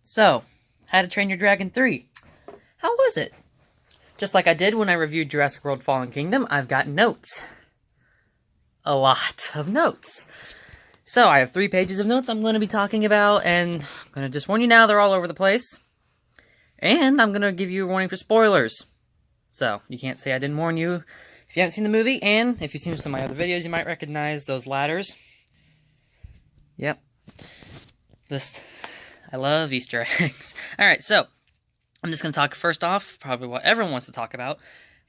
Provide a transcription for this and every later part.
So, How to Train Your Dragon 3. How was it? Just like I did when I reviewed Jurassic World Fallen Kingdom, I've got notes. A lot of notes. So, I have 3 pages of notes I'm going to be talking about, and I'm going to just warn you now, they're all over the place. And I'm going to give you a warning for spoilers. So, you can't say I didn't warn you if you haven't seen the movie, and if you've seen some of my other videos, you might recognize those ladders. Yep. I love Easter eggs. Alright, so, I'm just going to talk first off, probably what everyone wants to talk about,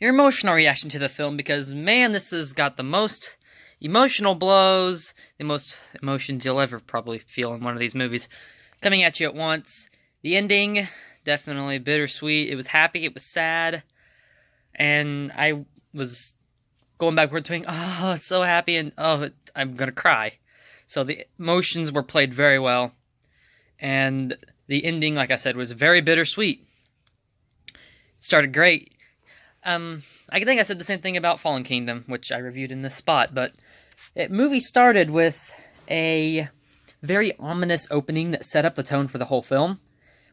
your emotional reaction to the film, because, man, this has got the most emotional blows, the most emotions you'll ever probably feel in one of these movies, coming at you at once. The ending, definitely bittersweet. It was happy, it was sad, and I was going backward between, oh, it's so happy, and oh, I'm gonna cry. So the emotions were played very well, and the ending, like I said, was very bittersweet. It started great. I think I said the same thing about Fallen Kingdom, which I reviewed in this spot, but the movie started with a very ominous opening that set up the tone for the whole film,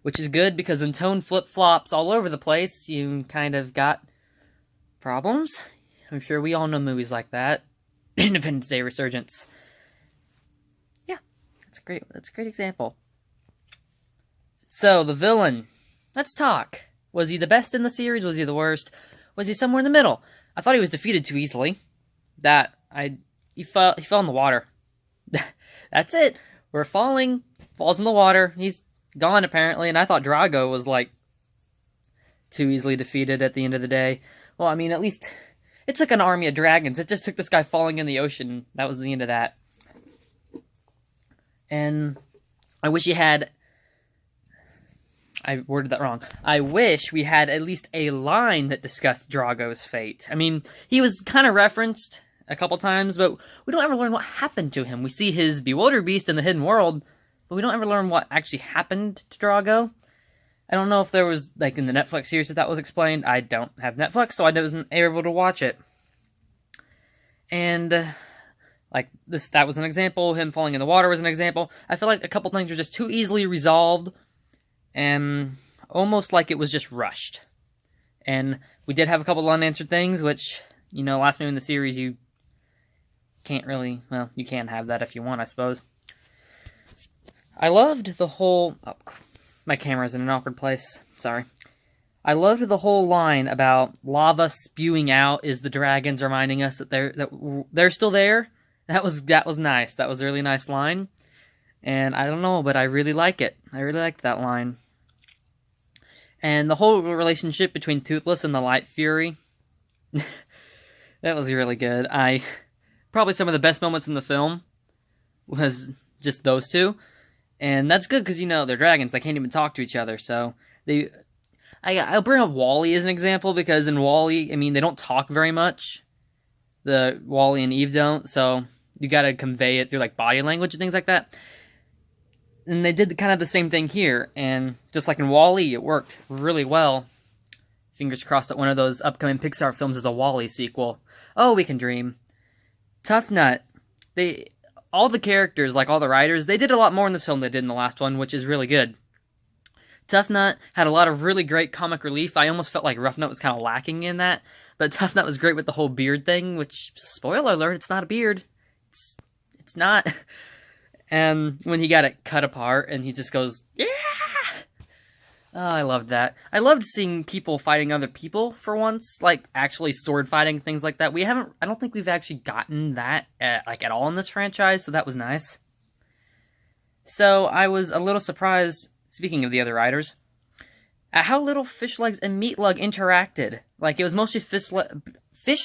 which is good because when tone flip-flops all over the place, you kind of got problems. I'm sure we all know movies like that. Independence Day Resurgence. Yeah, that's a great example. So, the villain. Let's talk. Was he the best in the series? Was he the worst? Was he somewhere in the middle? I thought he was defeated too easily. He fell in the water. That's it. We're falling. Falls in the water. He's gone, apparently, and I thought Drago was, like, too easily defeated at the end of the day. Well, I mean, at least it took an army of dragons. It just took this guy falling in the ocean. That was the end of that. And I wish he had... I worded that wrong. I wish we had at least a line that discussed Drago's fate. I mean, he was kind of referenced a couple times, but we don't ever learn what happened to him. We see his bewildered beast in the hidden world, but we don't ever learn what actually happened to Drago. I don't know if there was, like, in the Netflix series that was explained. I don't have Netflix, so I wasn't able to watch it. And, like, that was an example. Him falling in the water was an example. I feel like a couple things were just too easily resolved, and almost like it was just rushed. And we did have a couple unanswered things, which, you know, last movie in the series, you can't really, well, you can have that if you want, I suppose. I loved the whole... Oh, my camera's in an awkward place. Sorry. I loved the whole line about lava spewing out is the dragons reminding us that they're still there. That was nice. That was a really nice line. And I don't know, but I really like it. I really liked that line. And the whole relationship between Toothless and the Light Fury, that was really good. Probably some of the best moments in the film was just those two. And that's good because, you know, they're dragons. They can't even talk to each other. So, I'll bring up WALL-E as an example because in WALL-E, I mean, they don't talk very much. The WALL-E and Eve don't. So, you gotta convey it through, like, body language and things like that. And they did kind of the same thing here, and just like in WALL-E, it worked really well. Fingers crossed that one of those upcoming Pixar films is a WALL-E sequel. Oh, we can dream. Tough Nut. All the characters, like all the writers, they did a lot more in this film than they did in the last one, which is really good. Tough Nut had a lot of really great comic relief. I almost felt like Rough Nut was kind of lacking in that, but Tough Nut was great with the whole beard thing, which, spoiler alert, it's not a beard. It's not... And when he got it cut apart, and he just goes, yeah! Oh, I loved that. I loved seeing people fighting other people for once, like, actually sword fighting, things like that. I don't think we've actually gotten that, at all in this franchise, so that was nice. So, I was a little surprised, speaking of the other writers, at how little Fish Legs and Meat Lug interacted. Like, it was mostly Fish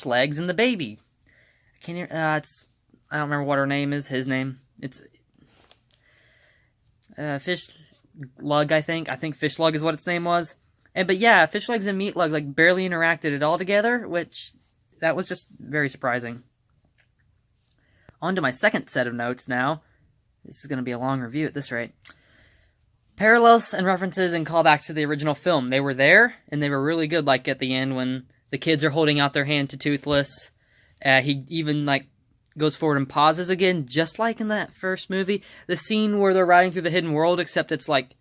Legs and the baby. I don't remember what her name is, his name. It's... Fish Lug, I think. I think Fish Lug is what its name was. But yeah, Fish Legs and Meat Lug, like, barely interacted at all together, which, that was just very surprising. On to my second set of notes now. This is going to be a long review at this rate. Parallels and references and callbacks to the original film. They were there, and they were really good, like, at the end when the kids are holding out their hand to Toothless. He even, like, goes forward and pauses again, just like in that first movie. The scene where they're riding through the hidden world, except it's, like,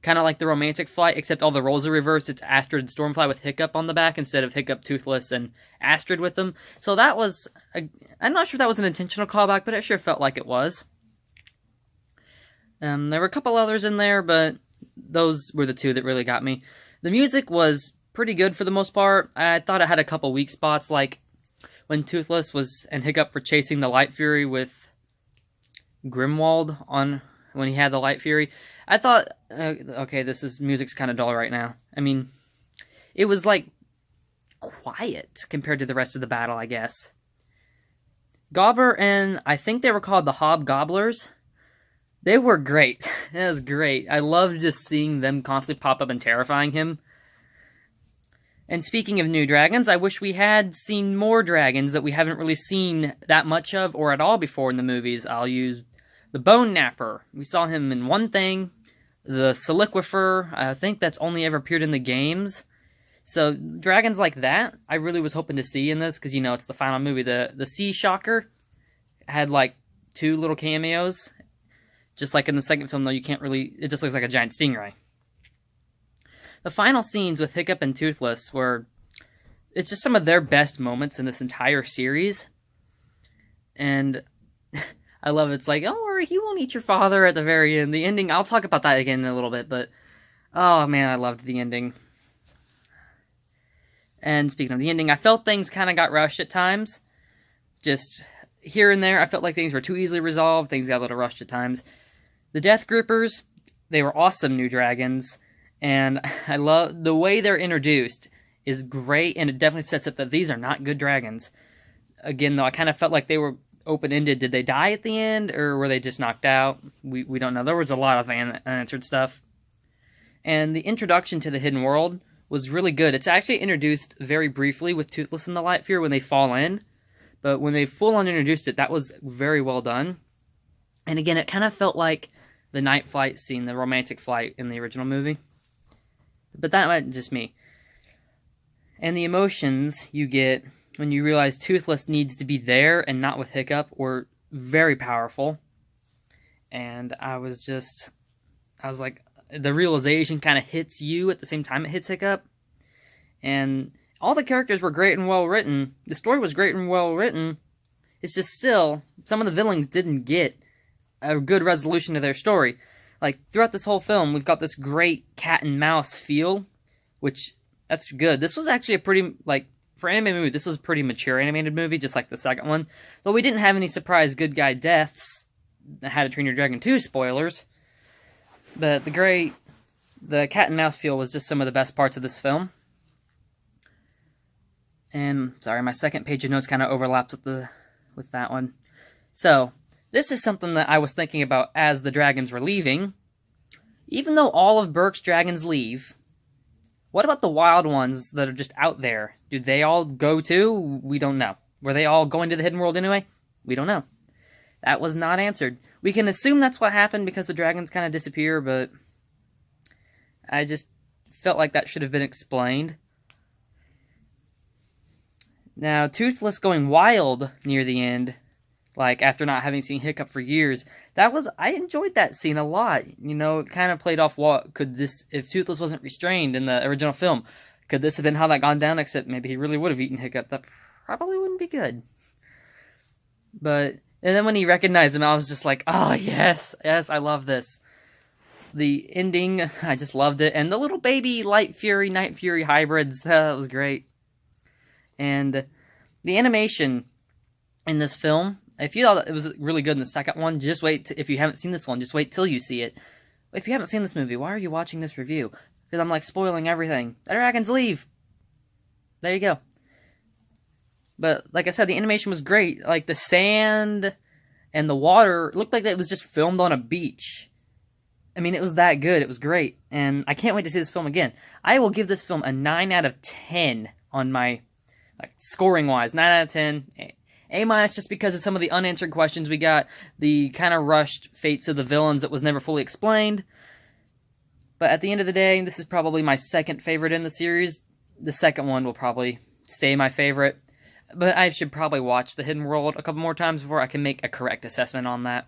Kind of like the Romantic Flight, except all the roles are reversed. It's Astrid and Stormfly with Hiccup on the back instead of Hiccup, Toothless, and Astrid with them. So that was... I'm not sure if that was an intentional callback, but it sure felt like it was. There were a couple others in there, but those were the two that really got me. The music was pretty good for the most part. I thought it had a couple weak spots, like when Toothless and Hiccup were chasing the Light Fury with Grimwald when he had the Light Fury. I thought, okay, music's kind of dull right now. I mean, it was like quiet compared to the rest of the battle, I guess. Gobber and I think they were called the Hobgobblers. They were great. That was great. I loved just seeing them constantly pop up and terrifying him. And speaking of new dragons, I wish we had seen more dragons that we haven't really seen that much of or at all before in the movies. I'll use the Bone Napper. We saw him in one thing. The Soliquifer, I think that's only ever appeared in the games. So dragons like that, I really was hoping to see in this, because, you know, it's the final movie. The Sea Shocker had, like, 2 little cameos. Just like in the second film, though, you can't really... It just looks like a giant stingray. The final scenes with Hiccup and Toothless were... It's just some of their best moments in this entire series. And I love it. It's like, don't worry, he won't eat your father at the very end. The ending, I'll talk about that again in a little bit, but... Oh, man, I loved the ending. And speaking of the ending, I felt things kind of got rushed at times. Just here and there, I felt like things were too easily resolved. Things got a little rushed at times. The Death Groupers, they were awesome new dragons. And I love the way they're introduced is great. And it definitely sets up that these are not good dragons. Again, though, I kind of felt like they were open-ended. Did they die at the end? Or were they just knocked out? We don't know. There was a lot of unanswered stuff. And the introduction to the Hidden World was really good. It's actually introduced very briefly with Toothless and the Light Fury when they fall in. But when they full-on introduced it, that was very well done. And again, it kind of felt like the night flight scene, the romantic flight in the original movie. But that wasn't just me. And the emotions you get when you realize Toothless needs to be there and not with Hiccup were very powerful. And I was like, the realization kind of hits you at the same time it hits Hiccup. And all the characters were great and well written. The story was great and well written. It's just still, some of the villains didn't get a good resolution to their story. Like, throughout this whole film, we've got this great cat and mouse feel, which, that's good. This was actually a pretty, like, for an animated movie, this was a pretty mature animated movie, just like the second one. Though we didn't have any surprise good guy deaths. How to Train Your Dragon 2 spoilers. But the cat and mouse feel was just some of the best parts of this film. And, sorry, my second page of notes kind of overlaps with that one. So, this is something that I was thinking about as the dragons were leaving. Even though all of Berk's dragons leave, what about the wild ones that are just out there? Do they all go too? We don't know. Were they all going to the Hidden World anyway? We don't know. That was not answered. We can assume that's what happened because the dragons kind of disappear, but I just felt like that should have been explained. Now, Toothless going wild near the end, like after not having seen Hiccup for years, I enjoyed that scene a lot. You know, it kind of played off if Toothless wasn't restrained in the original film, could this have been how that gone down, except maybe he really would have eaten Hiccup? That probably wouldn't be good. And then when he recognized him, I was just like, oh, yes, I love this. The ending, I just loved it. And the little baby Light Fury, Night Fury hybrids, that was great. And the animation in this film, if you thought it was really good in the second one, just wait. If you haven't seen this one, just wait till you see it. If you haven't seen this movie, why are you watching this review? Because I'm, like, spoiling everything. The dragons leave! There you go. But, like I said, the animation was great. Like, the sand and the water looked like it was just filmed on a beach. I mean, it was that good. It was great. And I can't wait to see this film again. I will give this film a 9 out of 10 on my, like, scoring-wise. 9 out of 10. A- just because of some of the unanswered questions we got. The kind of rushed fates of the villains that was never fully explained. But at the end of the day, this is probably my second favorite in the series. The second one will probably stay my favorite. But I should probably watch The Hidden World a couple more times before I can make a correct assessment on that.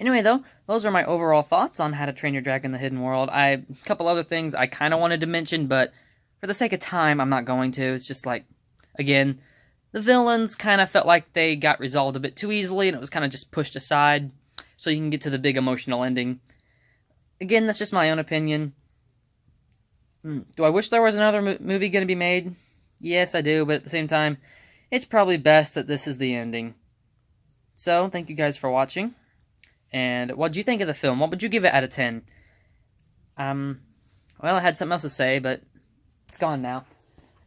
Anyway, though, those are my overall thoughts on How to Train Your Dragon: The Hidden World. A couple other things I kind of wanted to mention, but for the sake of time, I'm not going to. It's just like, again, the villains kind of felt like they got resolved a bit too easily, and it was kind of just pushed aside, so you can get to the big emotional ending. Again, that's just my own opinion. Do I wish there was another movie going to be made? Yes, I do, but at the same time, it's probably best that this is the ending. So, thank you guys for watching. And what do you think of the film? What would you give it out of 10? Well, I had something else to say, but it's gone now.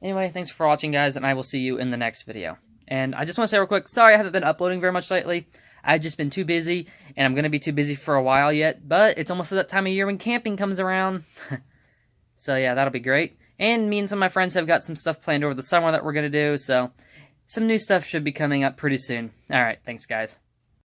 Anyway, thanks for watching, guys, and I will see you in the next video. And I just want to say real quick, sorry I haven't been uploading very much lately. I've just been too busy, and I'm going to be too busy for a while yet, but it's almost that time of year when camping comes around. So yeah, that'll be great. And me and some of my friends have got some stuff planned over the summer that we're going to do, so some new stuff should be coming up pretty soon. Alright, thanks, guys.